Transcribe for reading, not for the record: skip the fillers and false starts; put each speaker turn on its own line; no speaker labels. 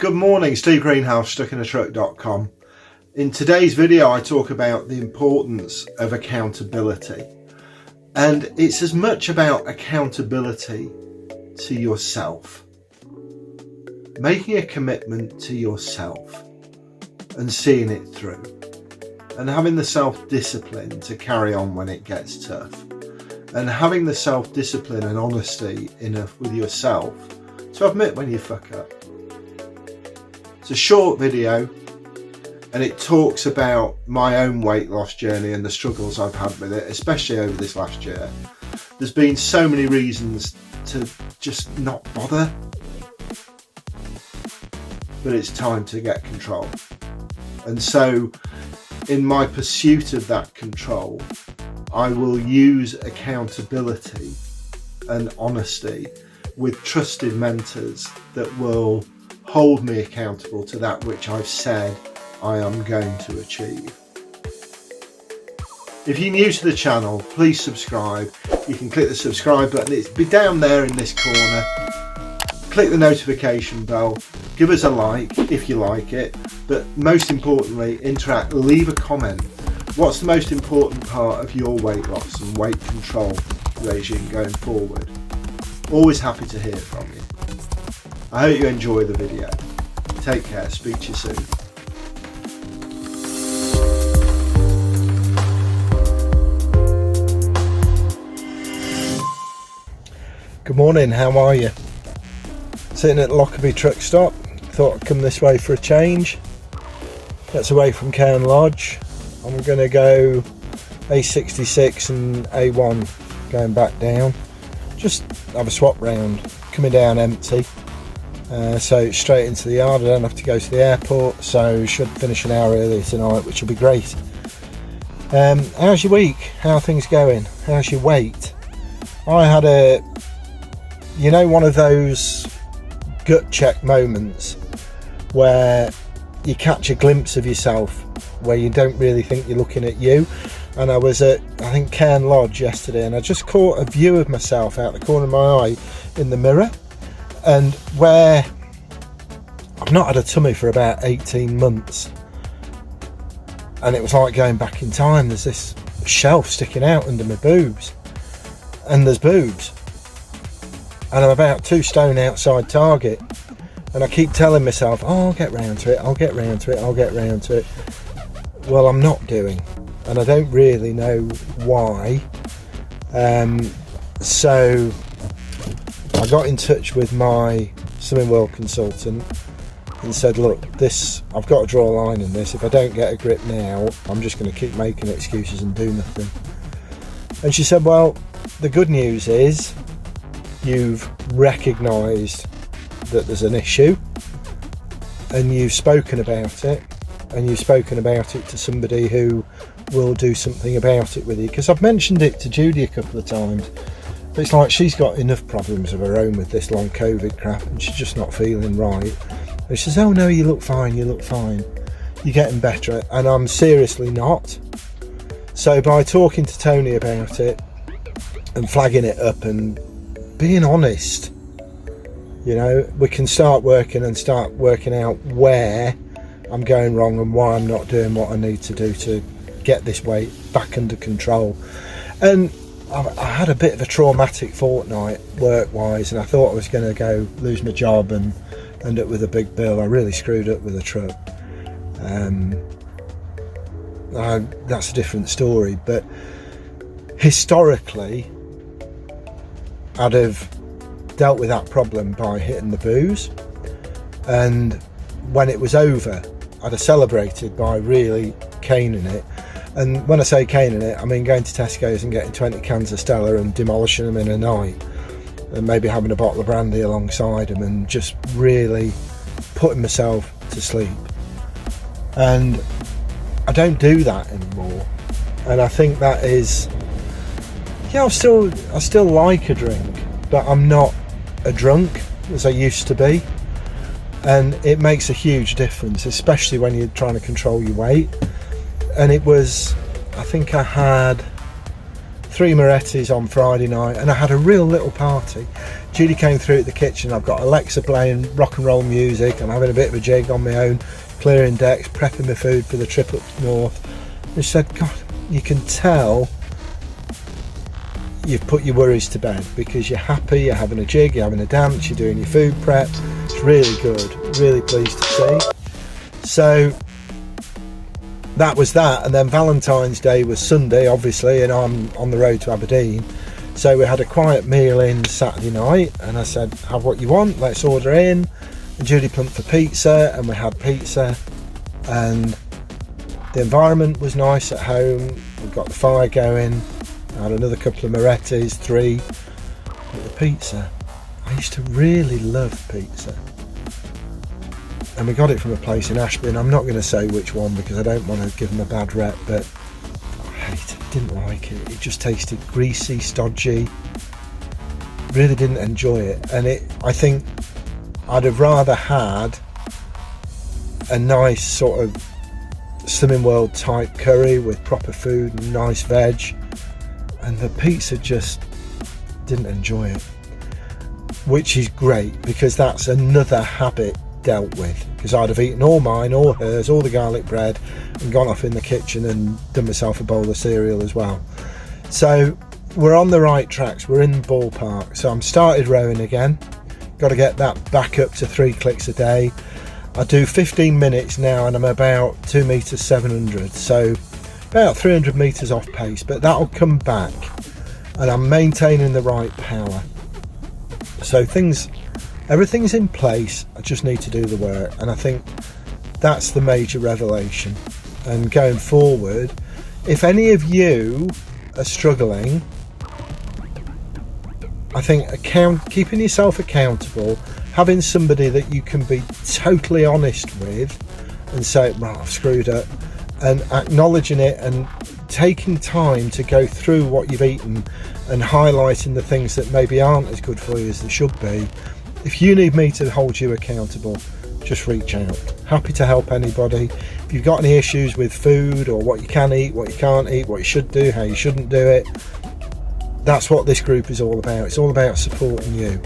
Good morning, Steve Greenhalgh, stuckinatruck.com. In today's video I talk about the importance of accountability, and it's as much about accountability to yourself, making a commitment to yourself and seeing it through, and having the self-discipline to carry on when it gets tough, and having the self-discipline and honesty enough with yourself to admit when you fuck up. It's a short video and it talks about my own weight loss journey and the struggles I've had with it, especially over this last year. There's been so many reasons to just not bother, but it's time to get control. And so in my pursuit of that control, I will use accountability and honesty with trusted mentors that will hold me accountable to that which I've said I am going to achieve. If you're new to the channel, please subscribe. You can click the subscribe button, it'll be down there in this corner. Click the notification bell, give us a like if you like it, but most importantly, interact, leave a comment. What's the most important part of your weight loss and weight control regime going forward? Always happy to hear from you. I hope you enjoy the video. Take care, speak to you soon. Good morning, how are you? Sitting at Lockerbie truck stop. Thought I'd come this way for a change. That's away from Greenhalgh. I'm going to go A66 and A1 going back down. Just have a swap round, coming down empty. So straight into the yard. I don't have to go to the airport, so should finish an hour early tonight, which will be great. How's your week? How are things going? How's your weight? I had one of those gut check moments where you catch a glimpse of yourself where you don't really think you're looking at you. And I was at, I think, Greenhalgh yesterday, and I just caught a view of myself out the corner of my eye in the mirror, and where I've not had a tummy for about 18 months, and it was like going back in time. There's this shelf sticking out under my boobs, and there's boobs, and I'm about 2 stone outside target, and I keep telling myself, oh, I'll get round to it, I'll get round to it, I'll get round to it. Well, I'm not doing, and I don't really know why. So I got in touch with my Swimming World consultant and said, look, I've got to draw a line in this. If I don't get a grip now, I'm just going to keep making excuses and do nothing. And she said, well, the good news is you've recognised that there's an issue, and you've spoken about it, and you've spoken about it to somebody who will do something about it with you. Because I've mentioned it to Judy a couple of times, but it's like she's got enough problems of her own with this long COVID crap, and she's just not feeling right. And she says, oh no, you look fine, you're getting better. And I'm seriously not. So by talking to Tony about it and flagging it up and being honest, we can start working out where I'm going wrong and why I'm not doing what I need to do to get this weight back under control. And I had a bit of a traumatic fortnight work-wise, and I thought I was going to go lose my job and end up with a big bill. I really screwed up with a truck. That's a different story, but historically I'd have dealt with that problem by hitting the booze, and when it was over I'd have celebrated by really caning it. And when I say caning it, I mean going to Tesco's and getting 20 cans of Stella and demolishing them in a night, and maybe having a bottle of brandy alongside them, and just really putting myself to sleep. And I don't do that anymore, and I think that is, I still like a drink, but I'm not a drunk as I used to be, and it makes a huge difference, especially when you're trying to control your weight. And it was, I think I had 3 Moretti's on Friday night, and I had a real little party. Judy came through at the kitchen. I've got Alexa playing rock and roll music. I'm having a bit of a jig on my own, clearing decks, prepping my food for the trip up north. And she said, God, you can tell you've put your worries to bed because you're happy, you're having a jig, you're having a dance, you're doing your food prep. It's really good, really pleased to see. So that was that, and then Valentine's Day was Sunday, obviously, and I'm on the road to Aberdeen. So we had a quiet meal in Saturday night, and I said, have what you want, let's order in. And Judy plumped for pizza, and we had pizza, and the environment was nice at home. We've got the fire going. I had another couple of Moretti's, 3. But the pizza, I used to really love pizza. And we got it from a place in Ashburn. I'm not going to say which one because I don't want to give them a bad rep, but I hate it, didn't like it. It just tasted greasy, stodgy. Really didn't enjoy it. And I think I'd have rather had a nice sort of Slimming World type curry with proper food and nice veg. And the pizza just didn't enjoy it, which is great because that's another habit dealt with, because I'd have eaten all mine, all hers, all the garlic bread, and gone off in the kitchen and done myself a bowl of cereal as well. So we're on the right tracks, we're in the ballpark. So I'm started rowing again, got to get that back up to 3 clicks a day. I do 15 minutes now and I'm about 2 meters 700, so about 300 meters off pace, but that'll come back, and I'm maintaining the right power. So everything's in place, I just need to do the work, and I think that's the major revelation. And going forward, if any of you are struggling, I think keeping yourself accountable, having somebody that you can be totally honest with and say, well, I've screwed up, and acknowledging it and taking time to go through what you've eaten and highlighting the things that maybe aren't as good for you as they should be. If you need me to hold you accountable, just reach out. Happy to help anybody. If you've got any issues with food or what you can eat, what you can't eat, what you should do, how you shouldn't do it, that's what this group is all about. It's all about supporting you.